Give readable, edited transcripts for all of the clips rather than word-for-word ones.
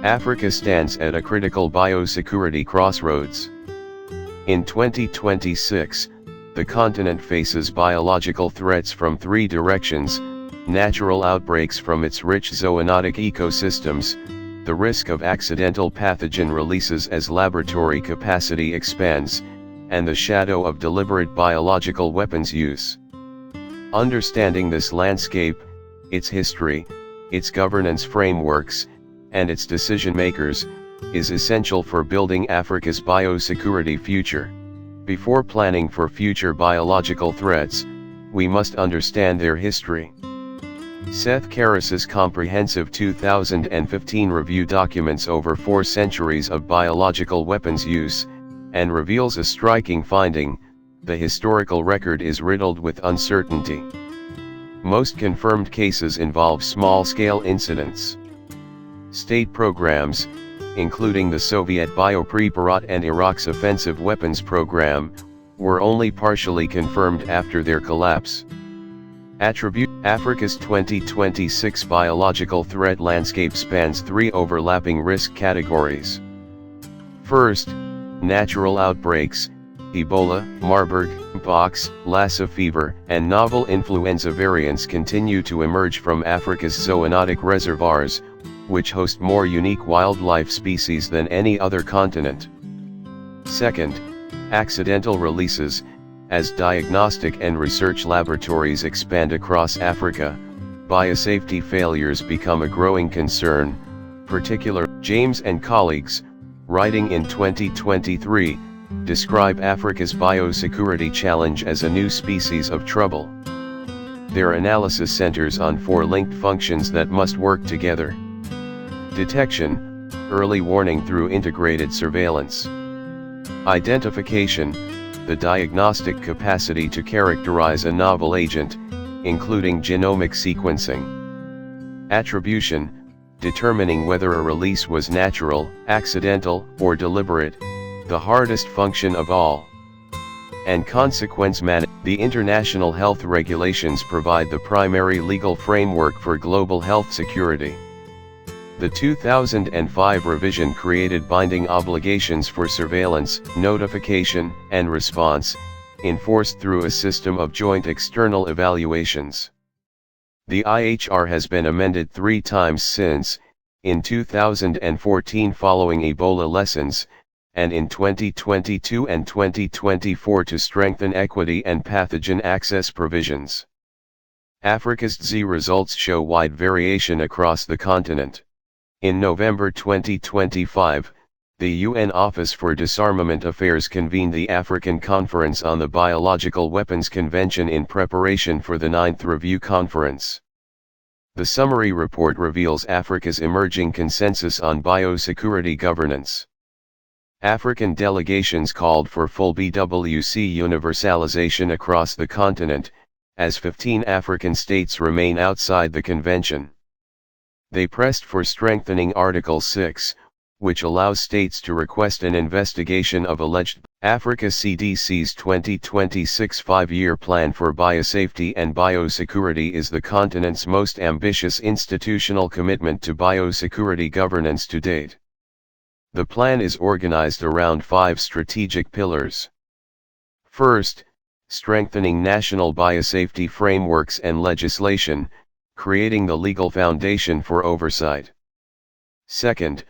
Africa stands at a critical biosecurity crossroads. In 2026, the continent faces biological threats from three directions: natural outbreaks from its rich zoonotic ecosystems, the risk of accidental pathogen releases as laboratory capacity expands, and the shadow of deliberate biological weapons use. Understanding this landscape, its history, its governance frameworks, and its decision-makers, is essential for building Africa's biosecurity future. Before planning for future biological threats, we must understand their history. Seth Karas's comprehensive 2015 review documents over 4 centuries of biological weapons use, and reveals a striking finding: the historical record is riddled with uncertainty. Most confirmed cases involve small-scale incidents. State programs, including the Soviet Bio-Preparat and Iraq's offensive weapons program, were only partially confirmed after their collapse. Attribute: Africa's 2026 biological threat landscape spans 3 overlapping risk categories. First, natural outbreaks. Ebola, Marburg, Pox, Lassa fever, and novel influenza variants continue to emerge from Africa's zoonotic reservoirs, which host more unique wildlife species than any other continent. Second, accidental releases. As diagnostic and research laboratories expand across Africa, biosafety failures become a growing concern. Particularly, James and colleagues, writing in 2023, describe Africa's biosecurity challenge as a new species of trouble. Their analysis centers on 4 linked functions that must work together: detection, early warning through integrated surveillance; identification, the diagnostic capacity to characterize a novel agent, including genomic sequencing; attribution, determining whether a release was natural, accidental, or deliberate, the hardest function of all; and consequence management. The international health regulations provide the primary legal framework for global health security. The 2005 revision created binding obligations for surveillance, notification, and response, enforced through a system of joint external evaluations. The IHR has been amended 3 times since, in 2014 following Ebola lessons, and in 2022 and 2024 to strengthen equity and pathogen access provisions. Africa's 𝗔𝗳𝗿𝗶𝗰 results show wide variation across the continent. In November 2025, the UN Office for Disarmament Affairs convened the African Conference on the Biological Weapons Convention in preparation for the 9th Review Conference. The summary report reveals Africa's emerging consensus on biosecurity governance. African delegations called for full BWC universalization across the continent, as 15 African states remain outside the convention. They pressed for strengthening Article 6, which allows states to request an investigation of alleged. Africa CDC's 2026 5-year plan for biosafety and biosecurity is the continent's most ambitious institutional commitment to biosecurity governance to date. The plan is organized around 5 strategic pillars. First, strengthening national biosafety frameworks and legislation, creating the legal foundation for oversight. Second,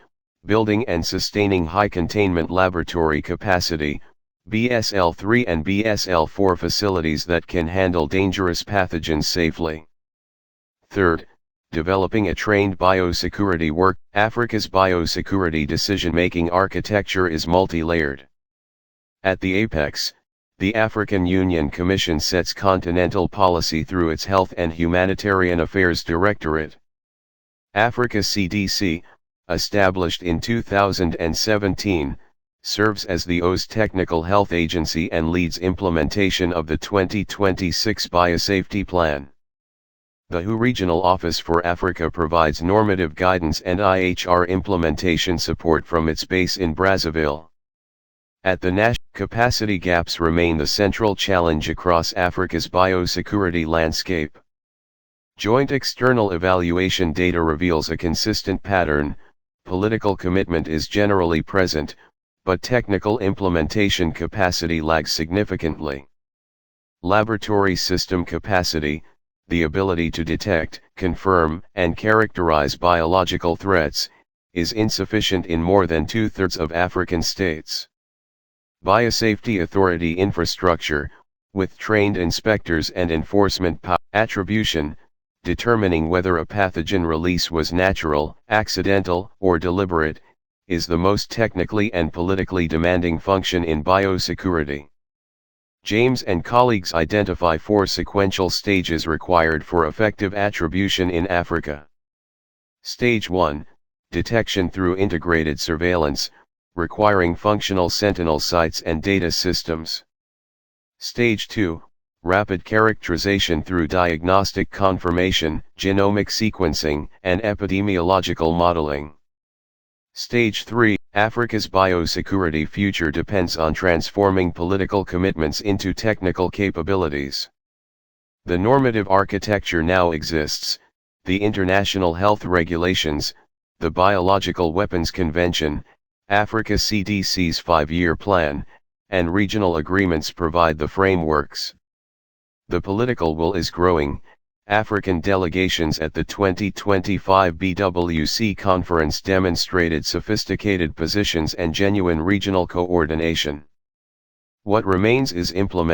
building and sustaining high-containment laboratory capacity, BSL-3 and BSL-4 facilities that can handle dangerous pathogens safely. Third, developing a trained biosecurity work. Africa's biosecurity decision-making architecture is multi-layered. At the apex, the African Union Commission sets continental policy through its Health and Humanitarian Affairs Directorate. Africa CDC, established in 2017, serves as the OAS technical health agency and leads implementation of the 2026 Biosafety Plan. The WHO Regional Office for Africa provides normative guidance and IHR implementation support from its base in Brazzaville. At the national, capacity gaps remain the central challenge across Africa's biosecurity landscape. Joint external evaluation data reveals a consistent pattern: political commitment is generally present, but technical implementation capacity lags significantly. Laboratory system capacity, the ability to detect, confirm, and characterize biological threats, is insufficient in more than 2/3 of African states. Biosafety authority infrastructure, with trained inspectors and enforcement power. Attribution, determining whether a pathogen release was natural, accidental, or deliberate, is the most technically and politically demanding function in biosecurity. James and colleagues identify 4 sequential stages required for effective attribution in Africa. Stage 1, detection through integrated surveillance, requiring functional sentinel sites and data systems. Stage 2, rapid characterization through diagnostic confirmation, genomic sequencing, and epidemiological modeling. Stage 3, Africa's biosecurity future depends on transforming political commitments into technical capabilities. The normative architecture now exists: the international health regulations, the Biological Weapons Convention, Africa CDC's 5-year plan, and regional agreements provide the frameworks. The political will is growing. African delegations at the 2025 BWC conference demonstrated sophisticated positions and genuine regional coordination. What remains is implementation.